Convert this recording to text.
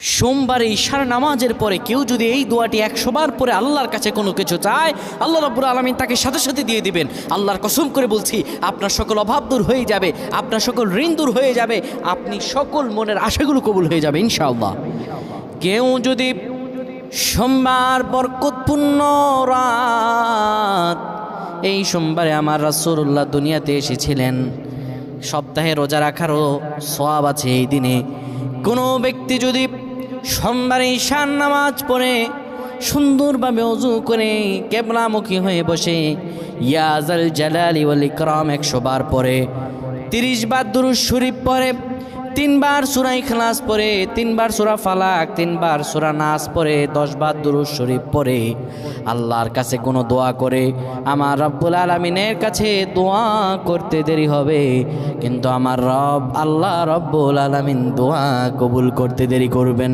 সোমবারে ঈশার নামাজের পরে কেউ যদি এই দোয়াটি 100 বার পরে আল্লাহর কাছে কোনো কিছু চায়, আল্লাহ রাব্বুল আলামিন তাকে সাথে সাথে দিয়ে দিবেন। আল্লাহর কসম করে বলছি, আপনার সকল অভাব দূর হয়ে যাবে, আপনার সকল ঋণ দূর হয়ে যাবে, আপনি সকল মনের আশাগুলো কবুল হয়ে যাবে ইনশাআল্লাহ। কেউ যদি সোমবার বরকতপূর্ণ রাত, এই সোমবারে আমার রাসূলুল্লাহ দুনিয়াতে এসেছিলেন, সপ্তাহে রোজা রাখারও সওয়াব আছে এই দিনে। কোনো ব্যক্তি যদি সোমবারে ঈশার নামাজ পড়ে সুন্দরভাবে ওযু করে কিবলামুখী হয়ে বসে ইয়া যাল জালালি ওয়াল ইকরাম 100 বার পড়ে, 30 বার দুরূদ শরীফ পড়ে, 3 বার সূরা ইখলাস পড়ে, 3 বার সূরা ফালাক, 3 বার সূরা নাস পড়ে, 10 বার দুরূদ শরীফ পড়ে, আল্লাহর কাছে কোনো দোয়া করে, আমার রব্বুল আলামিনের কাছে দোয়া করতে দেরি হবে, কিন্তু আমার রব আল্লাহ রব্বুল আলামিন দোয়া কবুল করতে দেরি করবেন।